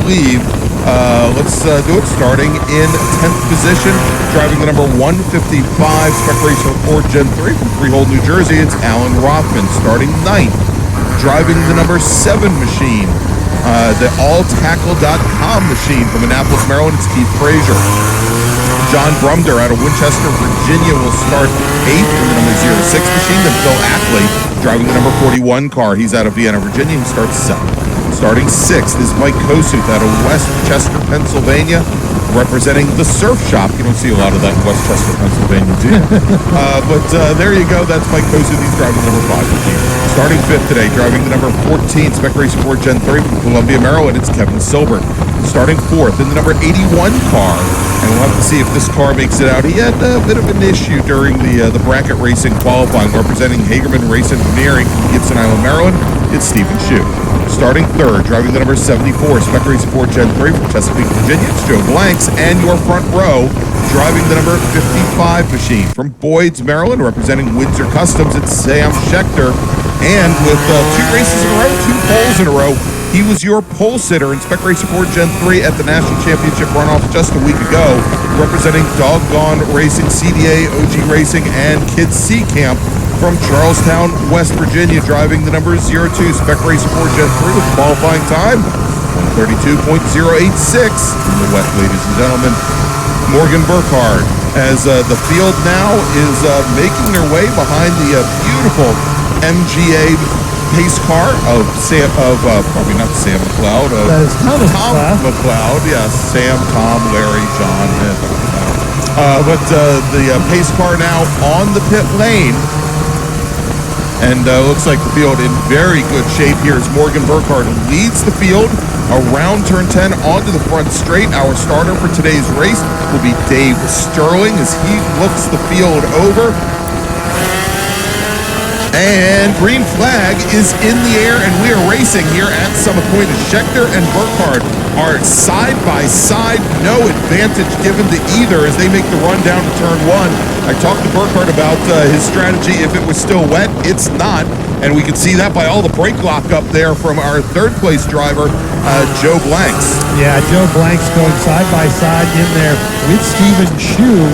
believe. Let's do it. Starting in 10th position, driving the number 155 Spec Racer Ford Gen 3 from Freehold, New Jersey. It's Alan Rothman. Starting 9th, driving the number 7 machine, the alltackle.com machine from Annapolis, Maryland. It's Keith Frazier. John Brumder out of Winchester, Virginia will start 8th in the number 06 machine. Then Phil Ackley driving the number 41 car. He's out of Vienna, Virginia. He starts 7th. Starting 6th is Mike Kosuth out of Westchester, Pennsylvania, representing the Surf Shop. You don't see a lot of that in Westchester, Pennsylvania, do you? But there you go. That's Mike Kosuth. He's driving the number 5 machine. Starting 5th today, driving the number 14 Spec Racer Ford Gen 3 from Columbia, Maryland. It's Kevin Silbert. Starting 4th in the number 81 car. And we'll have to see if this car makes it out. He had a bit of an issue during the bracket racing qualifying, representing Hagerman Race Engineering from Gibson Island, Maryland. It's Stephen Shue. Starting 3rd, driving the number 74 Spec Racer Ford Gen 3 from Chesapeake, Virginia. It's Joe Blanks. And your front row, driving the number 55 machine from Boyd's, Maryland, representing Windsor Customs. It's Sam Schechter. And with 2 races in a row, 2 poles in a row, he was your pole sitter in Spec Racer Ford Gen 3 at the National Championship runoff just a week ago, representing Doggone Racing, CDA, OG Racing, and Kids C Camp from Charlestown, West Virginia, driving the number 02 Spec Racer Ford Gen 3 with qualifying time 132.086 in the wet, ladies and gentlemen. Morgan Burkhardt, as the field now is making their way behind the beautiful MGA pace car of probably not Sam McLeod. That is Tom McLeod. Yes, Sam, Tom, Larry, John. But the pace car now on the pit lane. And looks like the field in very good shape here as Morgan Burkhardt leads the field around turn 10 onto the front straight. Our starter for today's race will be Dave Sterling as he looks the field over. And green flag is in the air, and we are racing here at Summit Point. Schechter and Burkhardt are side by side. No advantage given to either as they make the run down to turn 1. I talked to Burkhardt about his strategy if it was still wet. It's not, and we can see that by all the brake lock up there from our 3rd place driver, Joe Blanks. Yeah, Joe Blanks going side by side in there with Stephen Shue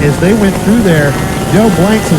as they went through there. Joe Blanks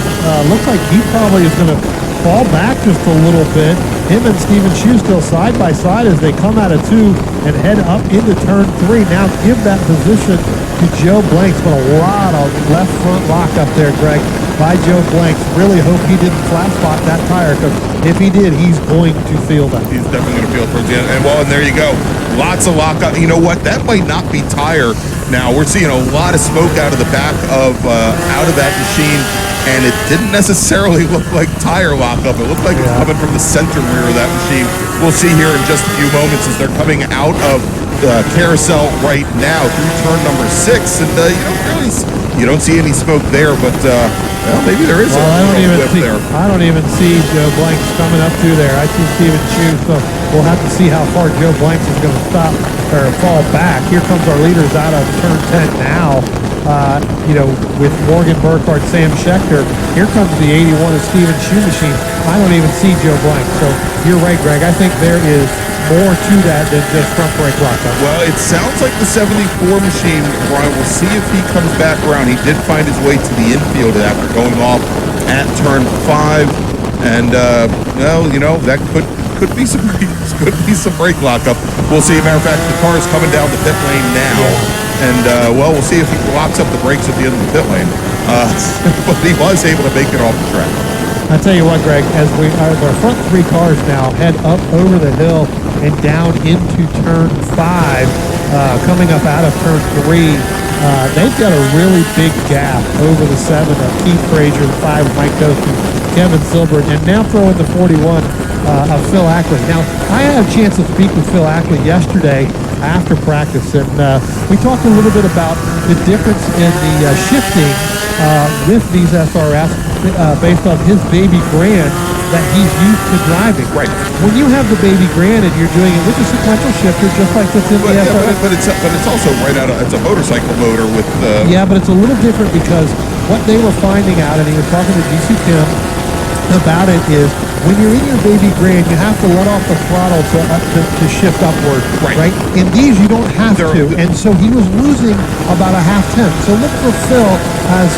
looks like he probably is going to fall back just a little bit. Him and Stephen Shue still side by side as they come out of 2 and head up into turn 3. Now give that position to Joe Blanks, but a lot of left front lock up there, Greg, by Joe Blanks. Really hope he didn't flat spot that tire, because if he did, he's going to feel that. He's definitely going to feel it towards the end. And well, and there you go. Lots of lock up. You know what? That might not be tire. Now we're seeing a lot of smoke out of the back of that machine, and it didn't necessarily look like tire lockup. It looked like it's coming from the center rear of that machine. We'll see here in just a few moments as they're coming out of the carousel right now through turn number 6, and you don't see any smoke there, but well, maybe there is I don't even see Joe Blanks coming up through there. I see Stephen Shue, so we'll have to see how far Joe Blanks is going to stop or fall back. Here comes our leaders out of turn 10 now. With Morgan Burkhardt, Sam Schechter. Here comes the 81 of Stephen Shue machine. I don't even see Joe Blanks. So you're right, Greg. I think there is more to that than just front brake lockup. Well, it sounds like the 74 machine, Brian. We'll see if he comes back around. He did find his way to the infield after going off at turn 5. And, that could be some brake lockup. We'll see. Matter of fact, the car is coming down the pit lane now. Yeah. And, we'll see if he locks up the brakes at the end of the pit lane. But he was able to make it off the track. I'll tell you what, Greg, as our front 3 cars now head up over the hill and down into turn 5, coming up out of turn 3, they've got a really big gap over the 7 of Keith Frazier, the 5 of Mike Kosuth, Kevin Silbert, and now throwing the 41 of Phil Ackley. Now, I had a chance to speak with Phil Ackley yesterday after practice, and we talked a little bit about the difference in the shifting with these SRS based on his baby Grand that he's used to driving. Right. When you have the baby Grand and you're doing it with a sequential shifter, just like what's in the SRS. But it's also right out of, it's a motorcycle motor with Yeah, but it's a little different because what they were finding out, and he was talking to GC Kim about it, is when you're in your baby grand, you have to let off the throttle to shift upward, right? In these, you don't have to, and so he was losing about a half tenth. So look for Phil, as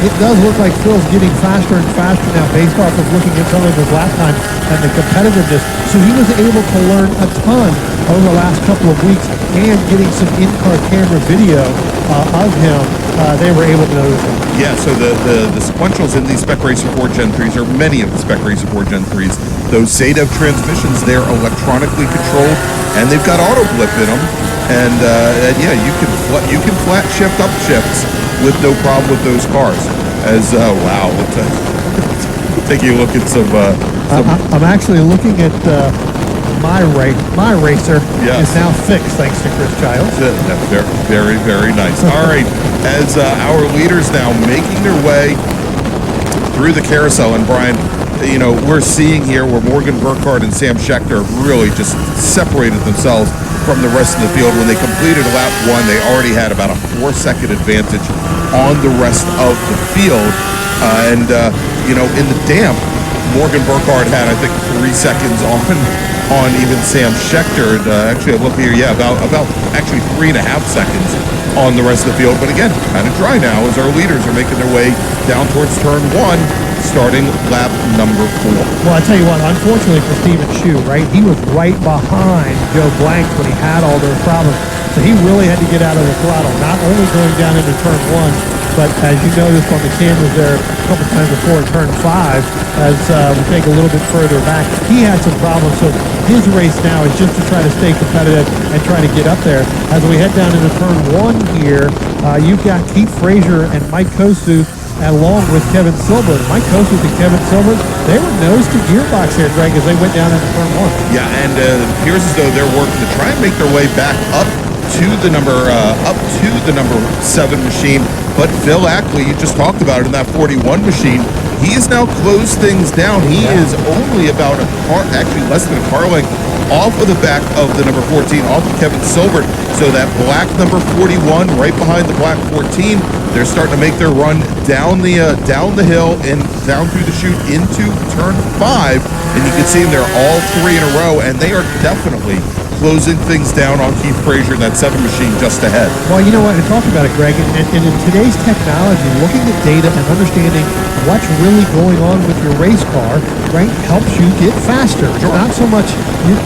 it does look like Phil's getting faster and faster now based off of looking at some of his lap time and the competitiveness. So he was able to learn a ton over the last couple of weeks, and getting some in-car camera video of him, they were able to notice him. Yeah, so the sequentials in these Spec Racer 4 Gen 3s, or many of the Spec Racer 4 Gen 3s, those SADEV transmissions, they're electronically controlled, and they've got auto blip in them. And yeah, you can flat shift up shifts with no problem with those cars. As wow, taking a look at some. I'm actually looking at my racer is now fixed thanks to Chris Childs. Very, very, very nice. All right, as our leaders now making their way through the carousel, and Brian, you know, we're seeing here where Morgan Burkhardt and Sam Schechter really just separated themselves from the rest of the field. When they completed lap 1, they already had about a 4-second advantage on the rest of the field. You know, in the damp, Morgan Burkhardt had, I think, 3 seconds on even Sam Schechter. And, actually, I look here, yeah, about actually 3.5 seconds on the rest of the field. But again, kind of dry now as our leaders are making their way down towards turn 1, starting lap number 4. Well, I tell you what, unfortunately for Stephen Shu, right, he was right behind Joe Blanks when he had all those problems. So he really had to get out of the throttle, not only going down into turn 1, but as you noticed on the cameras there a couple times before in turn 5, as we take a little bit further back, he had some problems. So his race now is just to try to stay competitive and try to get up there. As we head down into turn 1 here, you've got Keith Frazier and Mike Kosu along with Kevin Silver. Mike Kosu and Kevin Silver, they were nose to gearbox here, Greg, as they went down into turn 1. Yeah, and it appears as though they're working to try and make their way back up to the number 7 machine. But Phil Ackley, you just talked about it, in that 41 machine, he has now closed things down. He is only about a car, actually less than a car length off of the back of the number 14, off of Kevin Silbert. So that black number 41 right behind the black 14, they're starting to make their run down the hill and down through the chute into turn 5. And you can see them, they're all 3 in a row, and they are definitely closing things down on Keith Frazier and that 7 machine just ahead. Well, you know what? I talked about it, Greg, and in today's technology, looking at data and understanding what's really going on with your race car, right, helps you get faster. Sure. Not so much,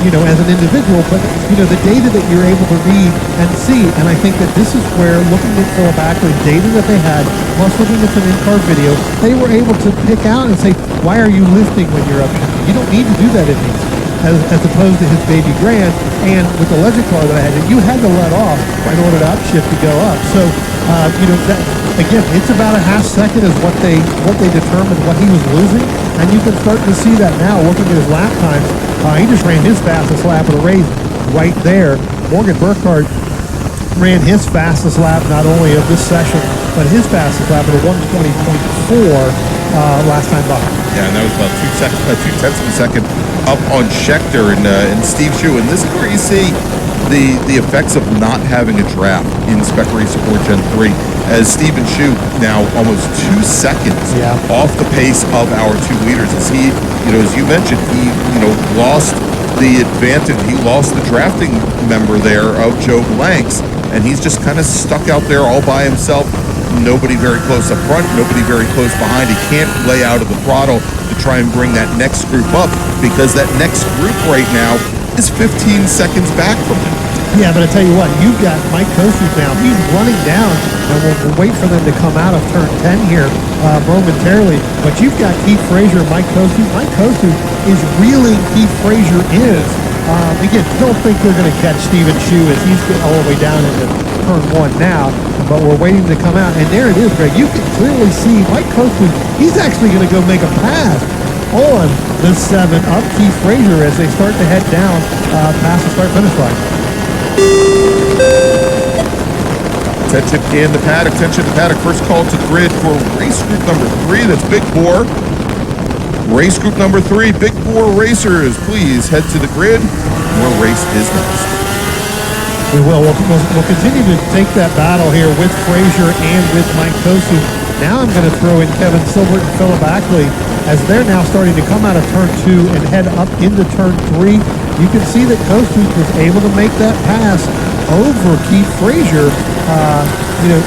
you know, as an individual, but, you know, the data that you're able to read and see. And I think that this is where, looking at Phil Ackley, data that they had, plus looking at some in-car video, they were able to pick out and say, why are you lifting when you're up? You don't need to do that in these. As opposed to his baby grand, and with the legend car that I had, you had to let off in order to upshift to go up. So, you know, that, again, it's about a half second is what they determined what he was losing, and you can start to see that now looking at his lap times. He just ran his fastest lap of the race right there. Morgan Burkhardt ran his fastest lap not only of this session, but his fastest lap at a 1:20.4 last time by. Yeah, and that was about 2/10 of a second up on Schechter and Steve Shu. And this is where you see the effects of not having a draft in Spec Racer 4 Gen 3, as Stephen Shu now almost 2 seconds off the pace of our 2 leaders. As he, you know, as you mentioned, he, you know, lost the advantage. He lost the drafting member there of Joe Blanks, and he's just kind of stuck out there all by himself. Nobody very close up front, nobody very close behind. He can't lay out of the throttle to try and bring that next group up, because that next group right now is 15 seconds back from him. Yeah, but I tell you what, you've got Mike Kosu now. He's running down, and we'll wait for them to come out of turn 10 here momentarily. But you've got Keith Frazier and Mike Kosu. Mike Kosu is reeling Keith Frazier in. Again, don't think they're going to catch Stephen Shu as he's all the way down into turn 1 now, but we're waiting to come out. And there it is, Greg. You can clearly see Mike Kosu, he's actually going to go make a pass on the 7 up Keith Frazier as they start to head down past the start-finish line. Attention in the paddock, attention to the paddock. First call to grid for race group number 3. That's Big Bore. Race group number 3, Big Bore Racers. Please head to the grid. Your race is next. We will. We'll continue to take that battle here with Frazier and with Mike Kosu. Now I'm going to throw in Kevin Silbert and Philip Ackley as they're now starting to come out of turn 2 and head up into turn 3. You can see that Kosu was able to make that pass over Keith Frazier,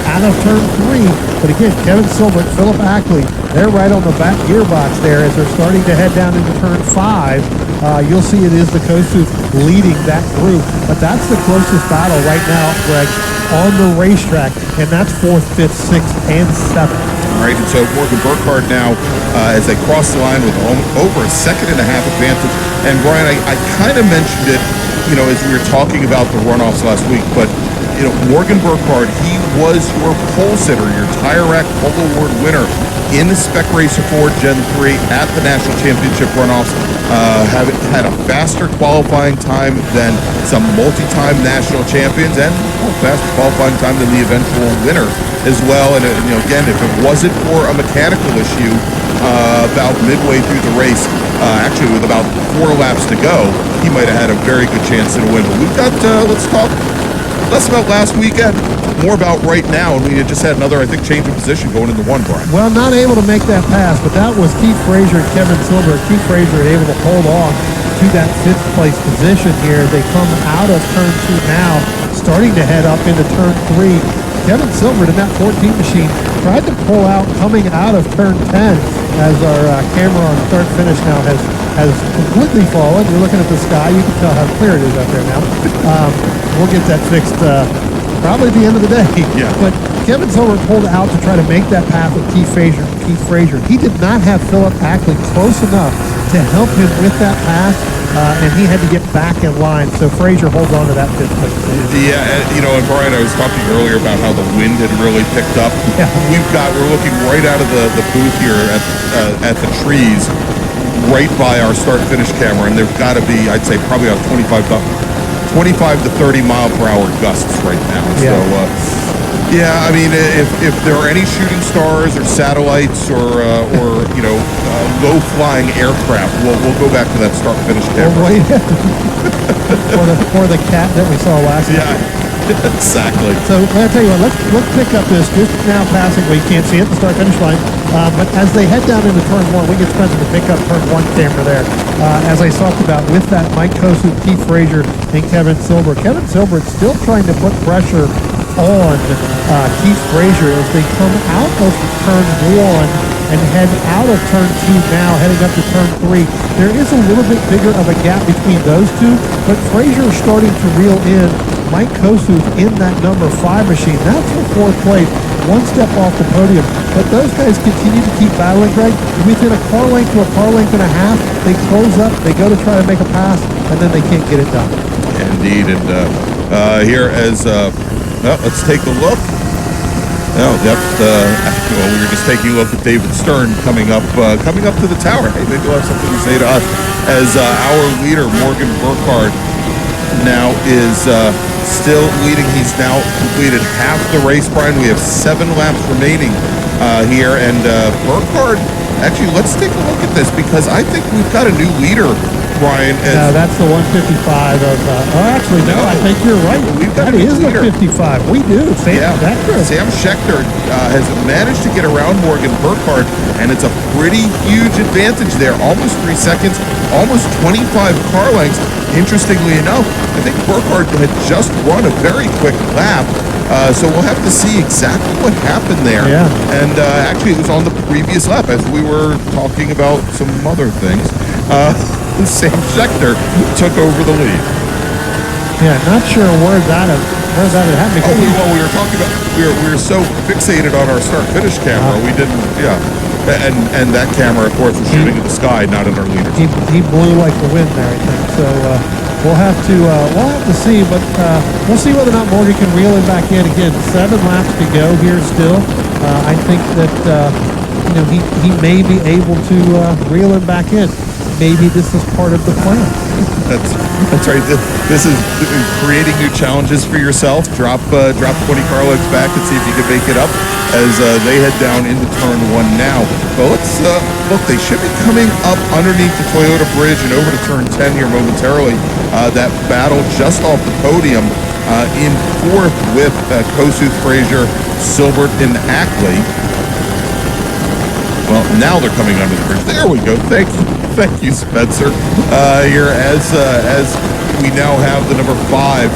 out of turn 3. But again, Kevin Silbert, Philip Ackley, they're right on the back gearbox there as they're starting to head down into turn 5. You'll see it is the Kosu leading that group, but that's the closest battle right now, Greg, on the racetrack, and that's 4th, 5th, 6th, and 7th. All right, and so Morgan Burkhardt now, as they cross the line with over a second and a half advantage. And Brian, I kind of mentioned it, as we were talking about the runoffs last week, but Morgan Burkhardt, he was your pole sitter, your Tire Rack Pole Award winner in the Spec Racer 4 Gen 3 at the National Championship runoffs. Had a faster qualifying time than some multi-time national champions, and faster qualifying time than the eventual winner as well. And again, if it wasn't for a mechanical issue about midway through the race, actually with about 4 laps to go, he might have had a very good chance at a win. But we've got, let's talk less about last weekend, more about right now. And we had just had another, I think, change of position going into 1, Brian. Well, not able to make that pass, but that was Keith Frazier and Kevin Silbert. Keith Frazier able to hold on to that 5th place position here. They come out of turn 2 now, starting to head up into turn 3. Kevin Silbert in that 14 machine tried to pull out coming out of turn 10 as our camera on start finish now has completely fallen. You're looking at the sky. You can tell how clear it is out there now. We'll get that fixed probably at the end of the day. Yeah. But Kevin Silbert pulled out to try to make that path with Keith Frazier. He did not have Philip Ackley close enough to help him with that pass, and he had to get back in line. So Frazier holds on to that 5th place. Yeah, and Brian, I was talking earlier about how the wind had really picked up. Yeah. We're looking right out of the booth here at the trees, right by our start-finish camera, and there's got to be, I'd say, probably about 25 to 30 mile per hour gusts right now. Yeah. So, I mean, if there are any shooting stars or satellites or low-flying aircraft, we'll go back to that start-finish camera. Well, wait. or the cat that we saw last night. Yeah, exactly. So I'll tell you what, let's pick up this just now passing. Well, you can't see it, the start-finish line. But as they head down into turn 1, we get Spencer to pick up turn 1 camera there. As I talked about with that Mike Kosu, Keith Frazier, and Kevin Silbert. Kevin Silbert still trying to put pressure on Keith Frazier as they come out of turn 1 and head out of turn 2 now, heading up to turn 3. There is a little bit bigger of a gap between those two, but Frazier is starting to reel in Mike Kosu in that number 5 machine. That's for 4th place, 1 step off the podium. But those guys continue to keep battling, Greg. Within a car length to a car length and a half, they close up, they go to try to make a pass, and then they can't get it done. Indeed, and here as let's take a look. Oh, yep. We were just taking a look at David Stern coming up to the tower. Hey, maybe he'll have something to say to us. As our leader Morgan Burkhardt now is still leading. He's now completed half the race, Brian. We have 7 laps remaining here, and Burkhardt. Actually, let's take a look at this because I think we've got a new leader, Brian. No, that's the 155 of. Actually, no, I think you're right. That is the 55. We do. Sam Schechter has managed to get around Morgan Burkhardt, and it's a pretty huge advantage there. Almost 3 seconds, almost 25 car lengths. Interestingly enough, I think Burkhardt had just run a very quick lap. So we'll have to see exactly what happened there. Yeah. And actually, it was on the previous lap as we were talking about some other things. Sam Schechter took over the lead. Yeah, not sure where that had happened. We were talking about we were so fixated on our start-finish camera, we didn't. Yeah. And that camera, of course, was shooting at the sky, not at our leader. He blew like the wind there, I think. So we'll have to see, but we'll see whether or not Morgan can reel him back in. Again, 7 laps to go here still. I think that he may be able to reel him back in. Maybe this is part of the plan. That's right. This is creating new challenges for yourself. Drop 20 car lengths back and see if you can make it up as they head down into turn 1 now. But let's look. They should be coming up underneath the Toyota Bridge and over to turn 10 here momentarily. That battle just off the podium in fourth with Kossuth, Frazier, Silbert, and Ackley. Well, now they're coming under the bridge. There we go. Thank you, Spencer. Here as we now have the number 5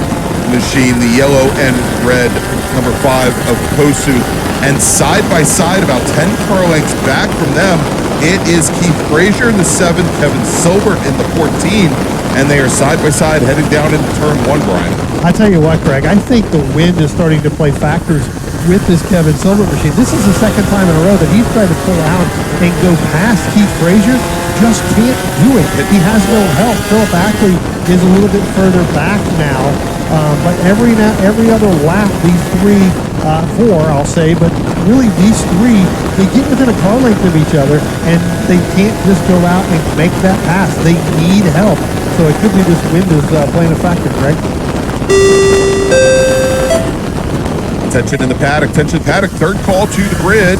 machine, the yellow and red number 5 of Kossuth, and side by side, about 10 car lengths back from them, it is Keith Frazier in the 7, Kevin Silbert in the 14, and they are side by side heading down into turn 1, Brian. I tell you what, Greg, I think the wind is starting to play factors with this Kevin Silbert machine. This is the second time in a row that he's tried to pull out and go past Keith Frazier. Just can't do it. He has no help. Philip Ackley is a little bit further back now, but every other lap, these 4, I'll say, but really these 3, they get within a car length of each other, and they can't just go out and make that pass. They need help. So it could be this wind is playing a factor, Greg. Tension in the paddock, third call to the grid.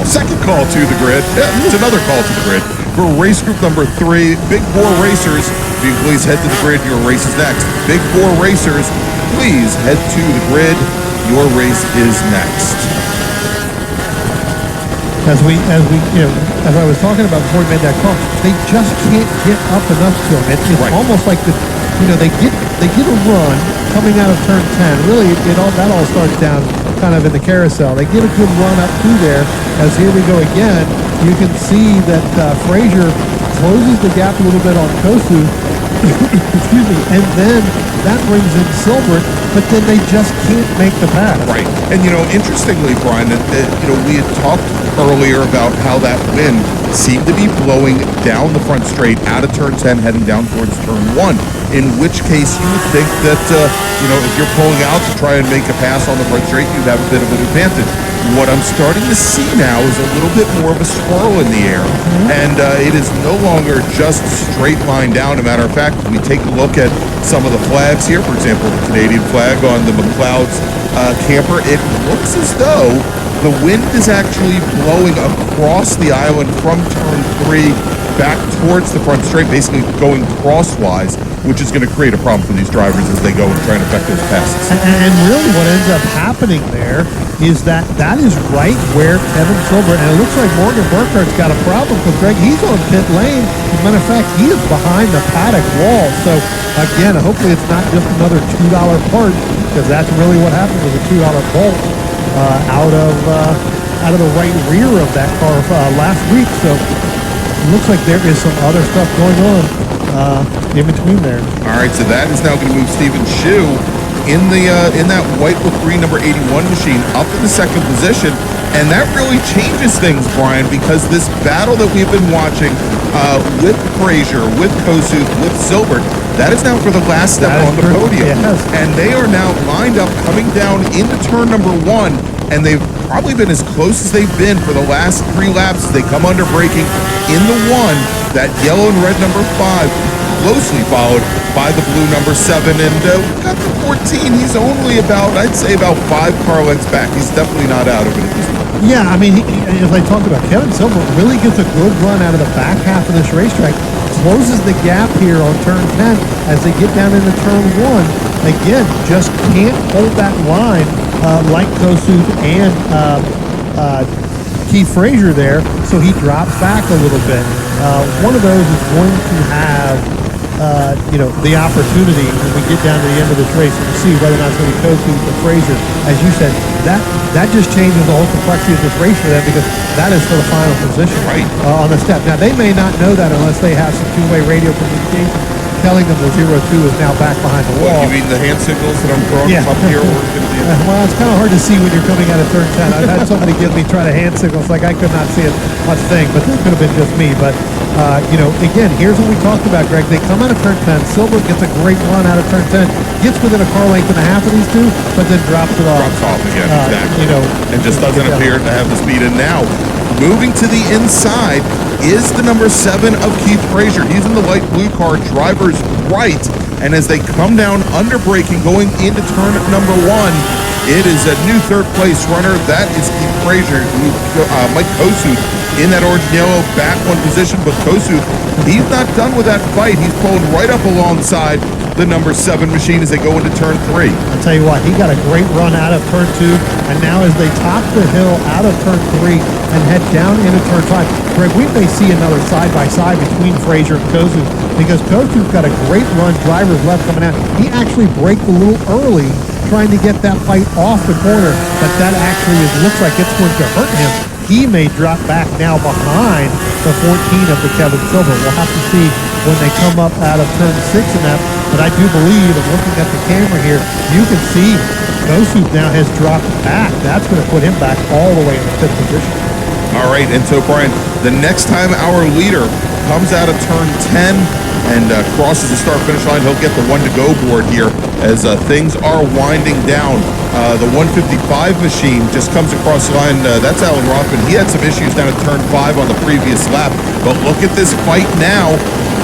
Second call to the grid. Yeah, it's another call to the grid for race group number 3, Big 4 Racers. If you please head to the grid, your race is next. Big 4 Racers, please head to the grid. Your race is next. As I was talking about before we made that call, they just can't get up enough to him. It's right. Almost like they get a run coming out of turn 10. Really, that all starts down kind of in the carousel. They get a good run up through there. As here we go again, you can see that Frazier closes the gap a little bit on Kossuth. Excuse me, and then that brings in Silbert, but then they just can't make the pass. Right, and interestingly, Brian, we had talked earlier about how that wind seemed to be blowing down the front straight out of turn 10, heading down towards turn 1. In which case, you would think that if you're pulling out to try and make a pass on the front straight, you'd have a bit of an advantage. What I'm starting to see now is a little bit more of a swirl in the air, and it is no longer just straight line down. As a matter of fact, if we take a look at some of the flags here, for example, the Canadian flag on the McLeod's camper, it looks as though the wind is actually blowing across the island from turn 3 back towards the front straight, basically going crosswise, which is going to create a problem for these drivers as they go and try and affect those passes. And really what ends up happening there is that is right where Kevin Silbert, and it looks like Morgan Burkhardt's got a problem because, Greg, he's on pit lane. As a matter of fact, he is behind the paddock wall. So, again, hopefully it's not just another $2 part, because that's really what happened with a $2 bolt out of the right rear of that car last week. So it looks like there is some other stuff going on in between there. All right, so that is now going to move Stephen Shu in that white with green number 81 machine up in the second position, and that really changes things, Brian, because this battle that we've been watching with Frazier, with Kossuth, with Silbert, that is now for the last step on the podium. Yes. And they are now lined up coming down into turn number 1, and they've probably been as close as they've been for the last 3 laps as they come under braking in the 1, that yellow and red number 5, closely followed by the blue number 7, and we've got the 14. He's only I'd say about 5 car lengths back. He's definitely not out of it at this point. Yeah, I mean, as I talked about, Kevin Silbert really gets a good run out of the back half of this racetrack, closes the gap here on turn 10 as they get down into turn 1. Again, just can't hold that line like Kossuth and Keith Frazier there, so he drops back a little bit. One of those is going to have the opportunity when we get down to the end of this race to see whether or not it's going to be Kossuth or Frazier. As you said, that just changes the whole complexity of this race for them, because that is for the final position on the step. Now, they may not know that unless they have some two-way radio communication telling them the 0-2 is now back behind the wall. You mean the hand signals that I'm throwing up here? Well, it's kind of hard to see when you're coming out of turn 10. I've had somebody give me try to hand signals like I could not see a thing, but that could have been just me. But, again, here's what we talked about, Greg. They come out of turn 10. Silbert gets a great run out of turn 10, gets within a car length and a half of these two, but then drops it off. Drops off again, exactly. And just doesn't appear to have the speed. And now, moving to the inside is the number 7 of Keith Frazier. He's in the light blue car, driver's right. And as they come down under braking, going into turn number 1, it is a new third place runner. That is Keith Frazier. Mike Kossuth in that orange and yellow back one position, but Kossuth, he's not done with that fight. He's pulling right up alongside the number 7 machine as they go into turn 3. I'll tell you what, he got a great run out of turn 2, and now as they top the hill out of turn 3 and head down into turn 5, Greg, we may see another side-by-side between Frazier and Kozu, because Kozu's got a great run, driver's left coming out. He actually braked a little early trying to get that fight off the corner, but that actually looks like it's going to hurt him. He may drop back now behind the 14 of the Kevin Silver. We'll have to see when they come up out of turn 6 and that. But I do believe, and looking at the camera here, you can see Kosu now has dropped back. That's going to put him back all the way in the 5th position. All right, and so Brian, the next time our leader comes out of turn 10 and crosses the start-finish line, he'll get the 1-to-go board here as things are winding down. The 155 machine just comes across the line. That's Alan Rothman. He had some issues down at turn 5 on the previous lap. But look at this fight now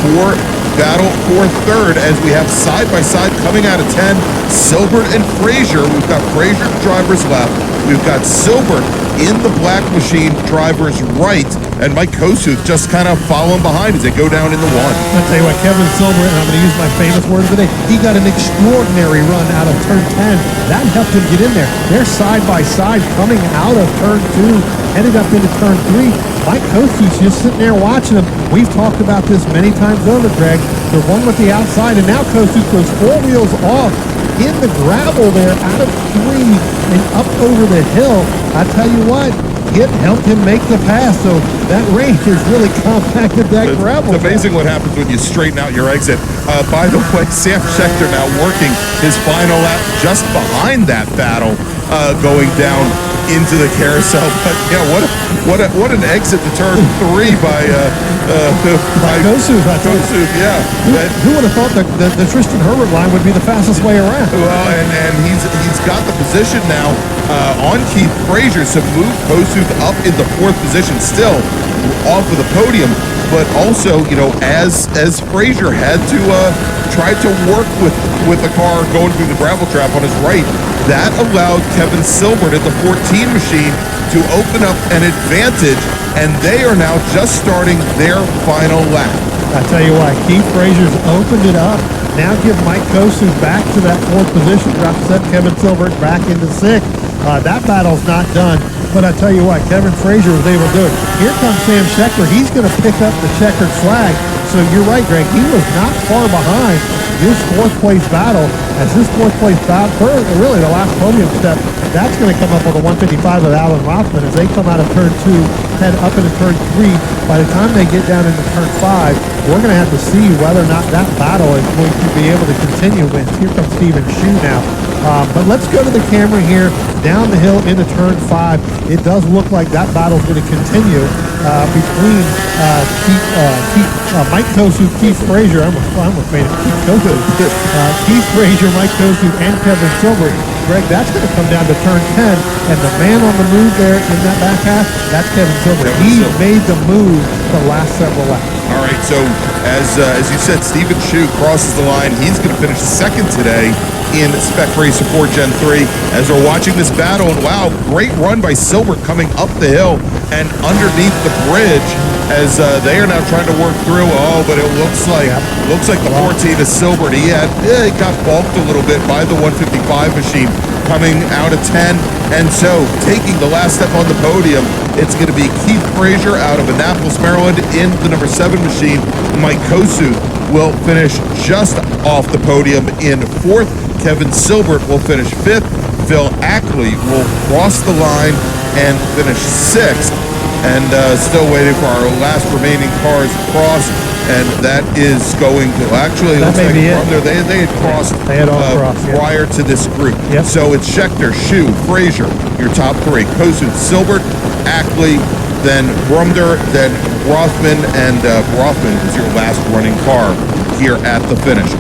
for battle for 3rd as we have side-by-side coming out of 10. Silbert and Frazier. We've got Frazier driver's left. We've got Silbert in the black machine driver's right. And Mike Kosuth just kind of following behind as they go down in the 1. I'll tell you what, Kevin Silver, and I'm going to use my famous word of the day, he got an extraordinary run out of turn 10. That helped him get in there. They're side by side coming out of turn 2, headed up into turn 3. Mike Kosuth's just sitting there watching them. We've talked about this many times over, Greg. The one with the outside, and now Kosuth goes 4 wheels off in the gravel there out of 3 and up over the hill. I tell you what, it helped him make the pass, so that range has really compacted that gravel. It's amazing what happens when you straighten out your exit. By the way, Sam Schechter now working his final lap just behind that battle, going down into the carousel. But yeah, what an exit to turn 3 by Kosuth. Yeah. Who would have thought the Tristan Herbert line would be the fastest way around? Well, and he's got the position now on Keith Frazier to move Kosuth up into 4th position, still off of the podium. But also, you know, as Frazier had to try to work with the car going through the gravel trap on his right, that allowed Kevin Silbert at the 14 machine to open up an advantage, and they are now just starting their final lap. I tell you what, Keith Frazier's opened it up. Now give Mike Kosuth back to that 4th position, drops that Kevin Silbert back into 6th. That battle's not done. But I tell you what, Kevin Frazier was able to do it. Here comes Sam Schechter. He's going to pick up the checkered flag. So you're right, Greg. He was not far behind this 4th place battle. As this 4th place battle, really the last podium step, that's going to come up on the 155 of Alan Rothman as they come out of turn 2, head up into turn 3. By the time they get down into turn 5, we're going to have to see whether or not that battle is going to be able to continue. Here comes Stephen Shue now. But let's go to the camera here, down the hill into turn 5. It does look like that battle is going to continue between Mike Kosuth, Keith Frazier. I almost made it Keith Kosuth. Keith Frazier, Mike Kosuth, and Kevin Silbert. Greg, that's going to come down to turn 10, and the man on the move there in that back half, that's Kevin Silbert. He made the move the last several laps. All right, so as you said, Stephen Shue crosses the line. He's going to finish 2nd today in Spec Racer 4 Gen 3 as we're watching this battle. And wow, great run by Silbert coming up the hill and underneath the bridge as they are now trying to work through. Oh, but it looks like the 14 is Silbert. He got balked a little bit by the 155 machine coming out of 10. And so taking the last step on the podium, it's going to be Keith Frazier out of Annapolis, Maryland in the number 7 machine. Mike Kosuth will finish just off the podium in 4th. Kevin Silbert will finish 5th. Phil Ackley will cross the line and finish 6th. And still waiting for our last remaining cars to cross. And that is going to actually, that may be it. They had crossed prior to this group. Yep. So it's Schechter, Shue, Frazier, your top 3. Kosuth, Silbert, Ackley, then Brumder, then Rothman, and Rothman is your last running car here at the finish.